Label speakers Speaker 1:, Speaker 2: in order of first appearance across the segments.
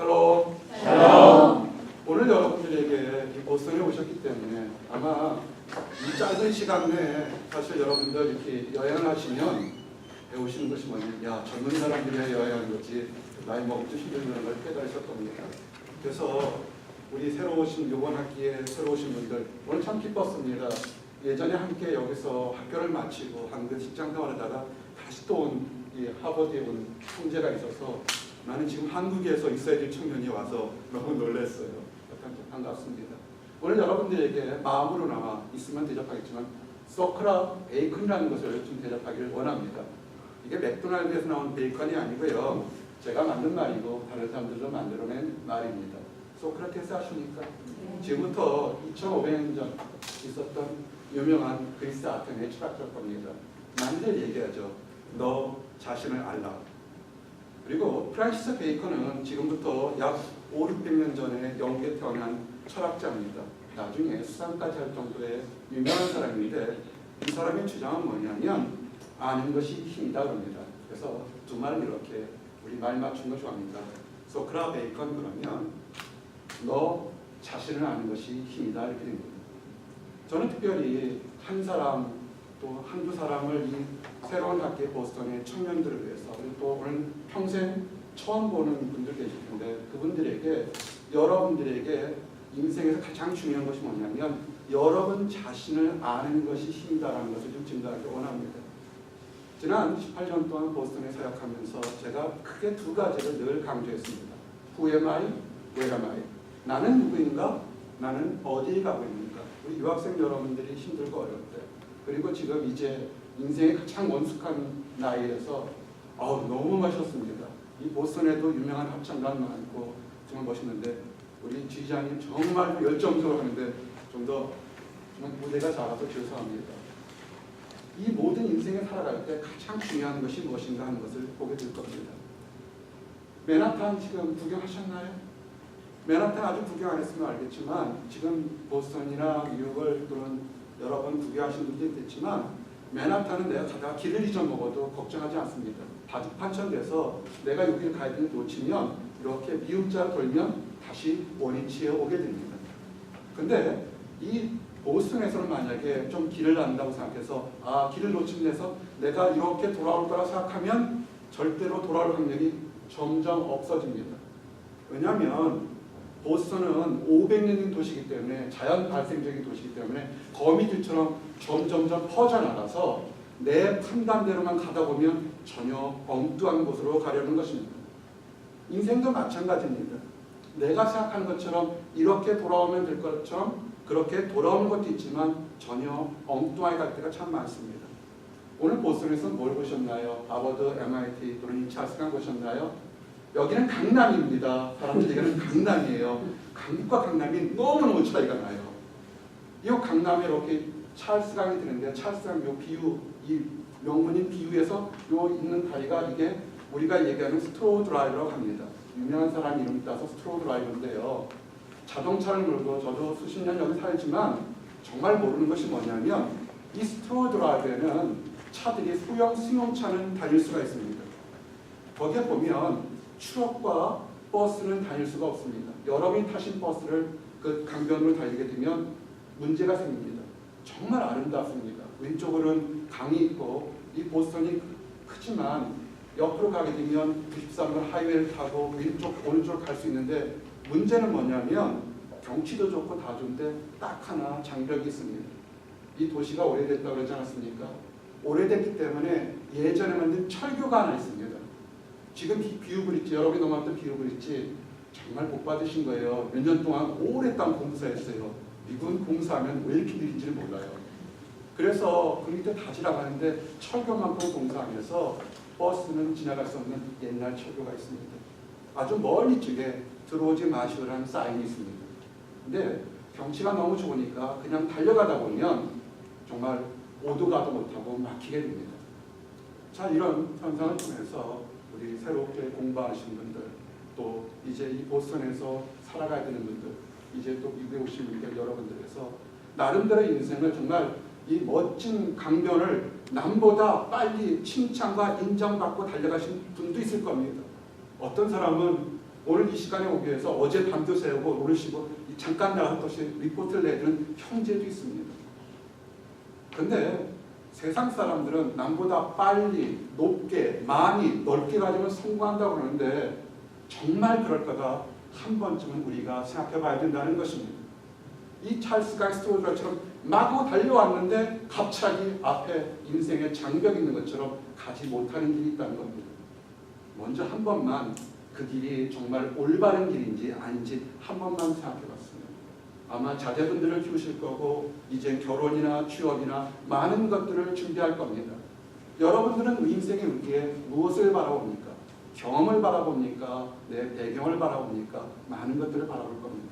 Speaker 1: 샬롬.
Speaker 2: 샬롬.
Speaker 1: 오늘 여러분들에게 이 보스턴에 오셨기 때문에 아마 이 짧은 시간 내에 사실 여러분들 이렇게 여행을 하시면 배우시는 것이 뭐냐면 야, 젊은 사람들이 여행하는 거지 나이 먹어도 힘들다는 걸 깨달으실 겁니다. 그래서 우리 새로 오신 이번 학기에 새로 오신 분들 오늘 참 기뻤습니다. 예전에 함께 여기서 학교를 마치고 한국 직장 생활하다가 다시 또 온 이 하버드에 온 형제가 있어서 나는 지금 한국에서 있어야 될 청년이 와서 너무 놀랐어요. 약간 좀 반갑습니다. 오늘 여러분들에게 마음으로나마 있으면 대접하겠지만 소크라 베이컨이라는 것을 좀 대접하기를 원합니다. 이게 맥도날드에서 나온 베이컨이 아니고요. 제가 만든 말이고 다른 사람들도 만들어낸 말입니다. 소크라테스 아십니까? 지금부터 2500년 전 있었던 유명한 그리스 아테네 철학자 겁니다. 만들 얘기하죠. 너 자신을 알라. 그리고 프란시스 베이컨은 지금부터 약 500~600년 전에 영국에 태어난 철학자입니다. 나중에 수상까지 할 정도의 유명한 사람인데 이 사람의 주장은 뭐냐면 아는 것이 힘이다 그럽니다. 그래서 두 말을 이렇게 우리 말 맞춘 거 좋아합니다. 소크라 베이컨 그러면 너 자신을 아는 것이 힘이다 이렇게 됩니다. 저는 특별히 한 사람 또 한두 사람을 이 새로운 학기 보스턴의 청년들을 위해서 그리고 또 오늘 평생 처음 보는 분들 계실 텐데 그분들에게 여러분들에게 인생에서 가장 중요한 것이 뭐냐면 여러분 자신을 아는 것이 힘이다라는 것을 좀 증가하기 원합니다. 지난 18년 동안 보스턴에 사역하면서 제가 크게 두 가지를 늘 강조했습니다. Who am I? Where am I? 나는 누구인가? 나는 어디에 가고 있는가? 우리 유학생 여러분들이 힘들고 어려울 때 그리고 지금 이제 인생의 가장 원숙한 나이에서 너무 멋있었습니다. 이 보스턴에도 유명한 합창단 많고 정말 멋있는데 우리 지휘자님 정말 열정적으로 하는데 좀 더 정말 무대가 작아서 죄송합니다. 이 모든 인생을 살아갈 때 가장 중요한 것이 무엇인가 하는 것을 보게 될 겁니다. 맨하탄 지금 구경하셨나요? 맨하탄 아직 구경 안 했으면 알겠지만 지금 보스턴이나 뉴욕을 또는 여러 번 구경하신 분도 있겠지만 맨하탄은 내가 가다가 길을 잊어먹어도 걱정하지 않습니다. 반천돼서 내가 여기를 가야 되는 놓치면 이렇게 미음자 돌면 다시 원위치에 오게 됩니다. 근데 이 보스턴에서는 만약에 좀 길을 안다고 생각해서 길을 놓친 데서 내가 이렇게 돌아올 거라 생각하면 절대로 돌아올 확률이 점점 없어집니다. 왜냐하면 보스턴은 500년인 도시이기 때문에 자연 발생적인 도시이기 때문에 거미줄처럼 점점점 퍼져나가서 내 판단대로만 가다 보면 전혀 엉뚱한 곳으로 가려는 것입니다. 인생도 마찬가지입니다. 내가 생각하는 것처럼 이렇게 돌아오면 될 것처럼 그렇게 돌아오는 것도 있지만 전혀 엉뚱하게 갈 때가 참 많습니다. 오늘 보스턴에서 뭘 보셨나요? 하버드, MIT 또는 찰스강 보셨나요? 여기는 강남입니다. 사람들 얘기하는 강남이에요. 강북과 강남이 너무너무 차이가 나요. 이 강남에 이렇게 찰스강이 드는데 찰스강 요 비유, 이 명문인 비유에서 요 있는 다리가 이게 우리가 얘기하는 스트로우 드라이브라고 합니다. 유명한 사람 이름 따서 스트로우 드라이브인데요. 자동차를 몰고 저도 수십 년 여기 살지만 정말 모르는 것이 뭐냐면 이 스트로우 드라이브에는 차들이 소형 승용차는 다닐 수가 있습니다. 거기에 보면 트럭과 버스는 다닐 수가 없습니다. 여러분이 타신 버스를 그 강변으로 달리게 되면 문제가 생깁니다. 정말 아름답습니다. 왼쪽으로는 강이 있고 이 보스턴이 크지만 옆으로 가게 되면 93번 하이웨이를 타고 왼쪽 오른쪽으로 갈 수 있는데 문제는 뭐냐면 경치도 좋고 다 좋은데 딱 하나 장벽이 있습니다. 이 도시가 오래됐다고 그러지 않았습니까? 오래됐기 때문에 예전에 만든 철교가 하나 있습니다. 지금 비유 브릿지, 여러분이 넘어왔던 비유 브릿지 정말 복 받으신 거예요. 몇 년 동안 오랫동안 공사했어요. 미국은 공사하면 왜 이렇게 느린지를 몰라요. 그래서 그 밑에 다 지나가는데 철교만큼 공사하면서 버스는 지나갈 수 없는 옛날 철교가 있습니다. 아주 멀리 쪽에 들어오지 마시오라는 사인이 있습니다. 근데 경치가 너무 좋으니까 그냥 달려가다 보면 정말 오도 가도 못하고 막히게 됩니다. 자, 이런 현상을 통해서 우리 새롭게 공부하시는 분들 또 이제 이 보스턴에서 살아가야 되는 분들 이제 또 미국에 오신 분들 여러분들께서 나름대로 인생을 정말 이 멋진 강변을 남보다 빨리 칭찬과 인정받고 달려가신 분도 있을 겁니다. 어떤 사람은 오늘 이 시간에 오기 위해서 어제 밤도 새우고 오늘 쉬고 잠깐 나가서 다시 리포트를 내주는 형제도 있습니다. 근데 세상 사람들은 남보다 빨리, 높게, 많이, 넓게 가지면 성공한다고 그러는데 정말 그럴까가 한 번쯤은 우리가 생각해 봐야 된다는 것입니다. 이 찰스 가이스트로드처럼 마구 달려왔는데 갑자기 앞에 인생의 장벽이 있는 것처럼 가지 못하는 길이 있다는 겁니다. 먼저 한 번만 그 길이 정말 올바른 길인지 아닌지 한 번만 생각해 봤습니다. 아마 자제분들을 키우실 거고 이제 결혼이나 취업이나 많은 것들을 준비할 겁니다. 여러분들은 인생의 의기에 무엇을 바라봅니까? 경험을 바라봅니까? 내 배경을 바라봅니까? 많은 것들을 바라볼 겁니다.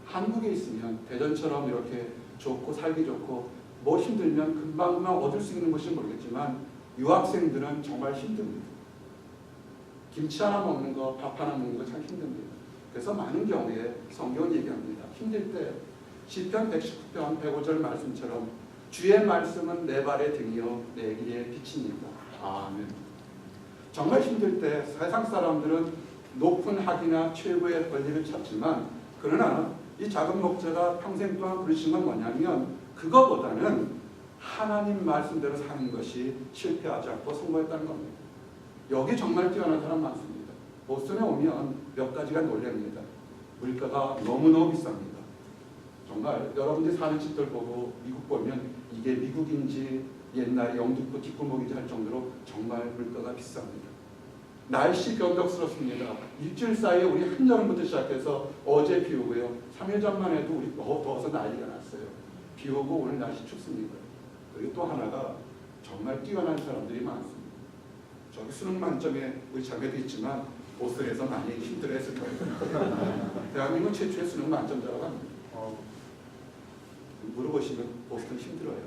Speaker 1: 한국에 있으면 대전처럼 이렇게 좋고 살기 좋고 뭐 힘들면 금방금방 얻을 수 있는 것인지 모르겠지만 유학생들은 정말 힘듭니다. 김치 하나 먹는 거, 밥 하나 먹는 거 참 힘듭니다. 그래서 많은 경우에 성경은 얘기합니다. 힘들 때 시편 119편 105절 말씀처럼 주의 말씀은 내 발의 등이요 내 길의 빛입니다. 아멘. 정말 힘들 때 세상 사람들은 높은 학위나 최고의 권리를 찾지만 그러나 이 작은 목자가 평생 동안 부르신 건 뭐냐면 그거보다는 하나님 말씀대로 사는 것이 실패하지 않고 성공했다는 겁니다. 여기 정말 뛰어난 사람 많습니다. 보스턴에 오면 몇 가지가 놀랍니다. 물가가 너무너무 비쌉니다. 정말 여러분들이 사는 집들 보고 미국 보면 이게 미국인지 옛날에 영등포 뒷골목인지 할 정도로 정말 물가가 비쌉니다. 날씨 변덕스럽습니다. 일주일 사이에 우리 한여름부터 시작해서 어제 비 오고요. 3일 전만 해도 우리 더워서 난리가 났어요. 비 오고 오늘 날씨 춥습니다. 그리고 또 하나가 정말 뛰어난 사람들이 많습니다. 저기 수능 만점에 우리 자매도 있지만 보스턴에서 많이 힘들어했을 거예요. 대한민국 최초의 수능 만점자라고 합니다. 물어보시면 보스턴 힘들어요.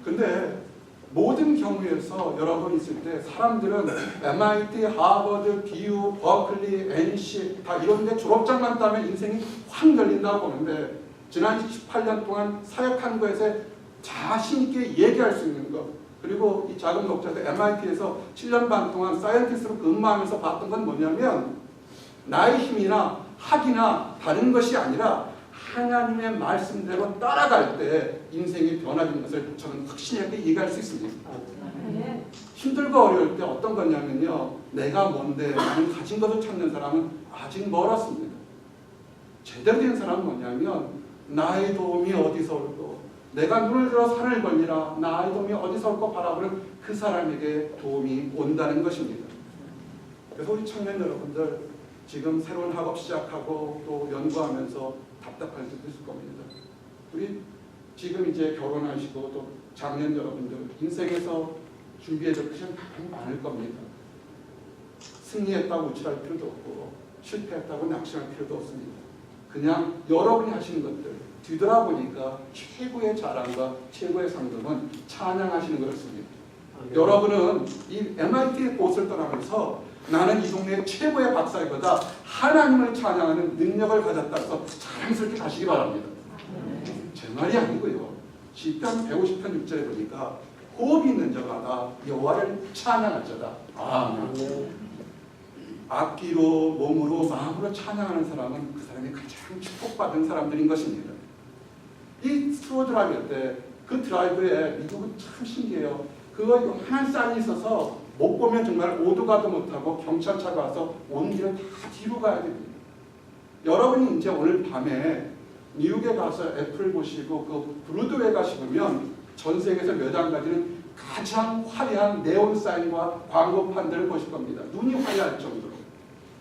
Speaker 1: 근데 모든 경우에서 여러분 있을 때 사람들은 MIT, 하버드, BU, 버클리, NC 다 이런 데 졸업장만 따면 인생이 확 열린다고 보는데 지난 18년 동안 사역한 것에 자신 있게 얘기할 수 있는 것 그리고 이 작은 목자도 MIT에서 7년 반 동안 사이언티스트로 근무하면서 봤던 건 뭐냐면 나의 힘이나 학이나 다른 것이 아니라 하나님의 말씀대로 따라갈 때 인생이 변화되는 것을 저는 확신하게 얘기할 수 있습니다. 힘들고 어려울 때 어떤 거냐면요. 내가 뭔데 나는 가진 것을 찾는 사람은 아직 멀었습니다. 제대로 된 사람은 뭐냐면 나의 도움이 어디서 올고 내가 눈을 들어 산을 벌리라 나의 도움이 어디서 올고 바라보는 그 사람에게 도움이 온다는 것입니다. 그래서 우리 청년 여러분들 지금 새로운 학업 시작하고 또 연구하면서 답답할 수도 있을 겁니다. 우리 지금 이제 결혼하시고 또 장년 여러분들 인생에서 준비해줄 것이 많을 겁니다. 승리했다고 우쭐할 필요도 없고 실패했다고 낙심할 필요도 없습니다. 그냥 여러분이 하시는 것들 뒤돌아보니까 최고의 자랑과 최고의 상금은 찬양하시는 것입니다. 여러분은 이 MIT 곳을 떠나면서 나는 이 동네 최고의 박사이보다 하나님을 찬양하는 능력을 가졌다 해서 자랑스럽게 가시기 바랍니다. 제 말이 아니고요. 시편 150편 6절에 보니까 호흡이 있는 자마다 여호와를 찬양할지어다. 아멘. 악기로 몸으로 마음으로 찬양하는 사람은 그 사람이 가장 축복받은 사람들인 것입니다. 이 스트로 드라이브 때 그 드라이브에 미국은 참 신기해요. 그거 요만한 산이 있어서 못 보면 정말 오도 가도 못하고 경찰차가 와서 온 길은 다 뒤로 가야 됩니다. 여러분이 이제 오늘 밤에 미국에 가서 애플 보시고 그 브로드웨이 가시면 전 세계에서 몇 안 가지는 가장 화려한 네온 사인과 광고판들을 보실 겁니다. 눈이 화려할 정도로.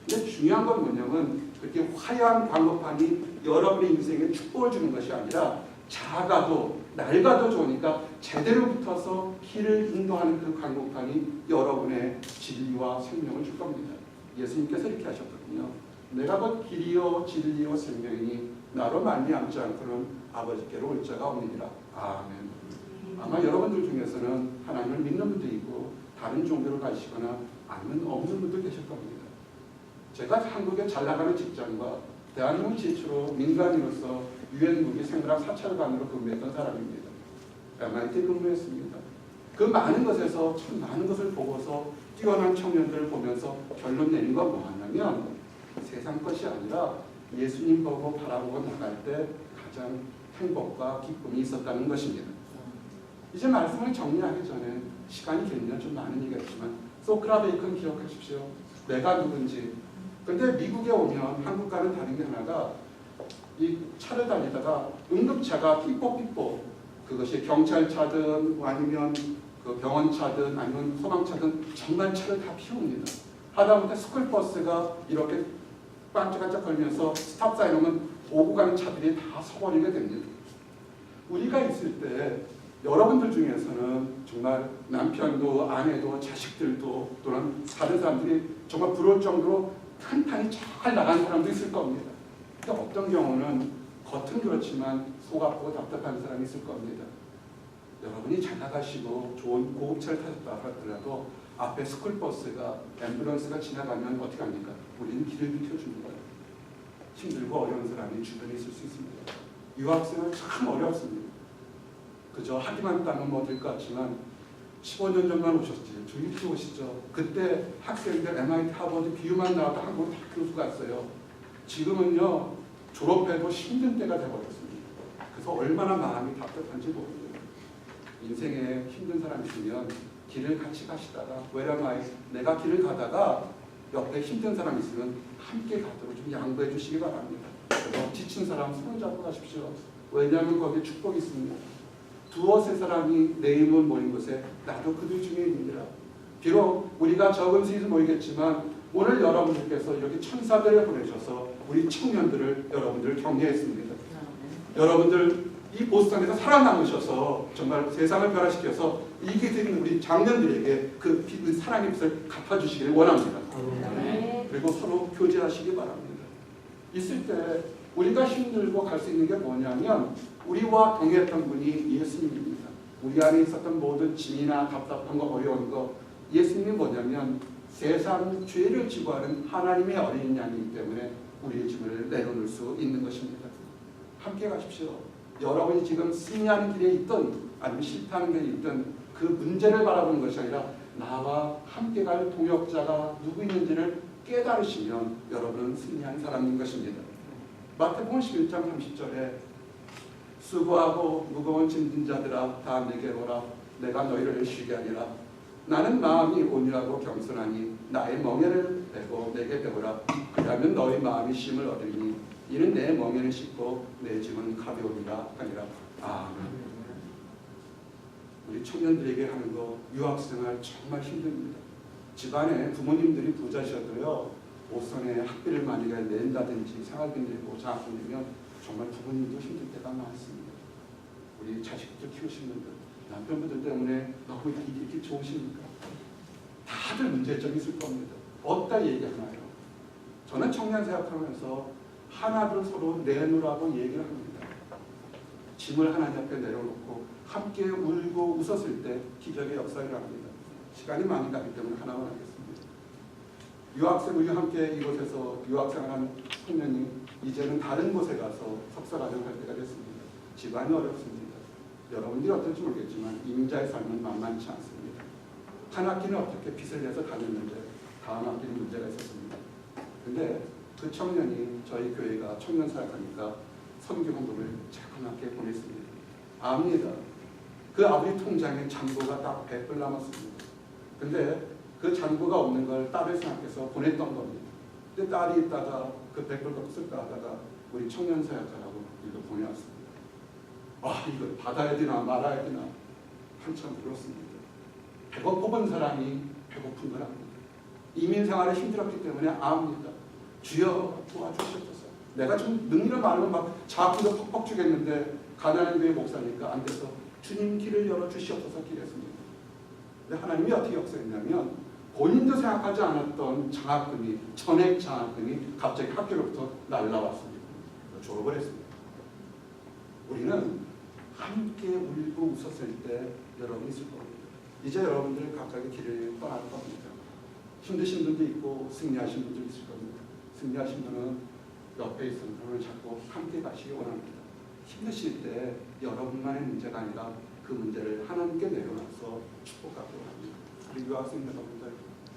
Speaker 1: 근데 중요한 건 뭐냐면 그렇게 화려한 광고판이 여러분의 인생에 축복을 주는 것이 아니라 작아도 낡아도 좋으니까 제대로 붙어서 길을 인도하는 그 광고판이 여러분의 진리와 생명을 줄 겁니다. 예수님께서 이렇게 하셨거든요. 내가 곧 길이요 진리요 생명이니 나로 말미암지 않고는 아버지께로 올 자가 없느니라. 아멘. 아마 여러분들 중에서는 하나님을 믿는 분도 있고 다른 종교를 가시거나 아니면 없는 분도 계실 겁니다. 제가 한국의 잘 나가는 직장과 대한민국 최초로 민간인으로서 유엔 무기 생물학 사찰관으로 근무했던 사람입니다. MIT 근무했습니다. 그 많은 것에서 참 많은 것을 보고서 뛰어난 청년들을 보면서 결론 내는 건 뭐하냐면 세상 것이 아니라 예수님 보고 바라보고 나갈 때 가장 행복과 기쁨이 있었다는 것입니다. 이제 말씀을 정리하기 전에 시간이 길면 좀 많은 얘기가 있지만 소크라테스는 기억하십시오. 내가 누군지. 근데 미국에 오면 한국과는 다른 게 하나가 이 차를 달리다가 응급차가 삐뽀삐뽀 그것이 경찰차든 아니면 그 병원차든 아니면 소방차든 정말 차를 다 피웁니다. 하다못해 스쿨버스가 이렇게 반짝반짝거리면서 스탑사인 오면 오고 가는 차들이 다 서버리게 됩니다. 우리가 있을 때 여러분들 중에서는 정말 남편도 아내도 자식들도 또는 다른 사람들이 정말 부러울 정도로 탄탄히 잘 나간 사람도 있을 겁니다. 근데 어떤 경우는 겉은 그렇지만 속 아프고 답답한 사람이 있을 겁니다. 여러분이 잘 나가시고 좋은 고급차를 타셨다 하더라도 앞에 스쿨버스가 앰뷸런스가 지나가면 어떻게 합니까? 우리는 길을 비켜줍니다. 힘들고 어려운 사람이 주변에 있을 수 있습니다. 유학생은 참 어렵습니다. 그저 하기만 따면 뭐 될 것 같지만 15년 전만 오셨지. 주입식 오시죠. 그때 학생들 MIT, 하버드, BU만 나와도 한국으로 다 교수 갔어요. 지금은요. 졸업해도 힘든 때가 돼버렸습니다. 그래서 얼마나 마음이 답답한지 모릅니다. 인생에 힘든 사람이 있으면 길을 같이 가시다가 내가 길을 가다가 옆에 힘든 사람이 있으면 함께 가도록 좀 양보해 주시기 바랍니다. 그래서 지친 사람 손을 잡고 가십시오. 왜냐하면 거기에 축복이 있습니다. 두어 세 사람이 내 이름을 모인 곳에 나도 그들 중에 있느니라. 비록 우리가 적은 수에서 모이겠지만 오늘 여러분들께서 이렇게 천사들을 보내셔서 우리 청년들을 여러분들 격려했습니다. 여러분들 이 보스턴에서 살아남으셔서 정말 세상을 변화시켜서 이게 된 우리 장년들에게 그 사랑의 빛을 갚아주시기를 원합니다. 그리고 서로 교제하시기 바랍니다. 있을 때 우리가 힘들고 갈 수 있는 게 뭐냐면 우리와 동행했던 분이 예수님입니다. 우리 안에 있었던 모든 짐이나 답답한 거 어려운 거 예수님이 뭐냐면 세상 죄를 지고 하는 하나님의 어린 양이기 때문에 우리의 짐을 내려놓을 수 있는 것입니다. 함께 가십시오. 여러분이 지금 승리하는 길에 있든 아니면 실패하는 길에 있든 그 문제를 바라보는 것이 아니라 나와 함께 갈 동역자가 누구 있는지를 깨달으시면 여러분은 승리한 사람인 것입니다. 마태복음 11장 30절에 수고하고 무거운 짐진 자들아 다 내게 오라. 내가 너희를 쉬게 하리라. 나는 마음이 온유하고 겸손하니 나의 멍에를 베고 내게 배우라. 그러면 너희 마음이 쉼을 얻으리니 이는 내 멍에를 씻고 내 짐은 가벼우리라 하니라. 아멘. 우리 청년들에게 하는 거 유학생활 정말 힘듭니다. 집안에 부모님들이 부자셔도요. 오선에 학비를 만약에 낸다든지 생활비 내고 장학금 내면 정말 부모님도 힘들 때가 많습니다. 우리 자식들 키우시는 분들 남편분들 때문에 너무 이렇게 좋으십니까? 다들 문제점이 있을 겁니다. 어디다 얘기하나요? 저는 청년 생활하면서 하나둘 서로 내놓으라고 얘기를 합니다. 짐을 하나님 앞에 내려놓고 함께 울고 웃었을 때 기적의 역사를 합니다. 시간이 많이 가기 때문에 하나만 하겠습니다. 유학생 우리 함께 이곳에서 유학생활하는 청년이 이제는 다른 곳에 가서 석사과정을 할 때가 됐습니다. 집안이 어렵습니다. 여러분들이 어떨지 모르겠지만 임자의 삶은 만만치 않습니다. 한 학기는 어떻게 빚을 내서 다녔는데 다음 학기는 문제가 있었습니다. 근데 그 청년이 저희 교회가 청년 사역하니까 선교 헌금을 자그맣게 보냈습니다. 압니다. 그 아버지 통장에 잔고가 딱 100불 남았습니다. 근데 그 잔고가 없는 걸 딸을 생각해서 보냈던 겁니다. 근데 딸이 있다가 그 100불 갖고 쓸까 하다가 우리 청년 사역자라고 이거 보내왔습니다. 이걸 받아야 되나 말아야 되나 한참 들었습니다. 배고픈 사람이 배고픈 걸 압니다. 이민 생활에 힘들었기 때문에 압니다. 주여 도와주시옵소서. 내가 좀 능력을 많으면 막 자금도 퍽퍽 주겠는데 가난한 교회 목사니까 안 돼서 주님 길을 열어주시옵소서 기도했습니다. 근데 하나님이 어떻게 역사했냐면 본인도 생각하지 않았던 장학금이 전액 장학금이 갑자기 학교로부터 날라왔습니다. 졸업을 했습니다. 우리는 함께 울고 웃었을 때 여러분이 있을 겁니다. 이제 여러분들 각각의 길을 떠날 겁니다. 힘드신 분도 있고 승리하신 분도 있을 겁니다. 승리하신 분은 옆에 있는 분을 잡고 함께 가시기 원합니다. 힘드실 때 여러분만의 문제가 아니라 그 문제를 하나님께 내려놔서 축복하기 원합니다. 우리 유학생 여러분들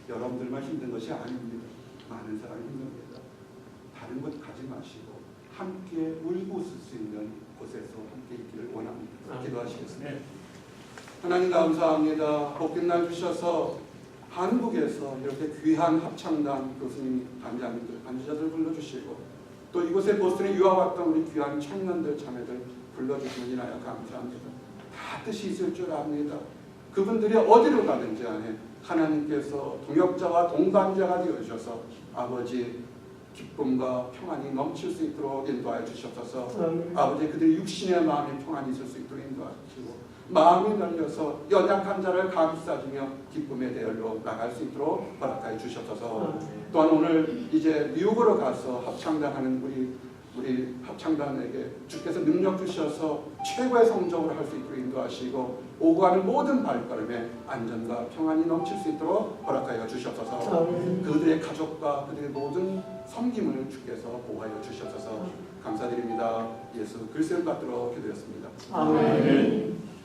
Speaker 1: 여러분들만 힘든 것이 아닙니다. 많은 사람이 힘듭니다. 다른 곳 가지 마시고 함께 울고 웃을 수 있는 곳에서 함께 있기를 원합니다. 기도하시겠습니다. 하나님 감사합니다. 복된 날 주셔서 한국에서 이렇게 귀한 합창단 교수님, 단장님들, 간주자들 불러주시고 또 이곳에 보스턴에 유학 왔던 우리 귀한 청년들, 자매들 불러주시는 이나여 감사합니다. 다 뜻이 있을 줄 압니다. 그분들이 어디로 가든지 안에 하나님께서 동역자와 동반자가 되어주셔서 아버지 기쁨과 평안이 넘칠 수 있도록 인도하여 주시옵소서. 아버지 그들의 육신의 마음에 평안이 있을 수 있도록 인도하시고 마음이 열려서 연약한 자를 감싸주며 기쁨의 대열로 나갈 수 있도록 허락하여 주시옵소서. 또한 오늘 이제 미국으로 가서 합창단하는 우리 합창단에게 주께서 능력 주셔서 최고의 성적을 할 수 있도록 인도하시고 오고 가는 모든 발걸음에 안전과 평안이 넘칠 수 있도록 허락하여 주시옵소서. 그들의 가족과 그들의 모든 섬김을 주께서 보호하여 주시옵소서. 감사드립니다. 예수 그리스도를 받들어 기도했습니다.
Speaker 2: 아멘.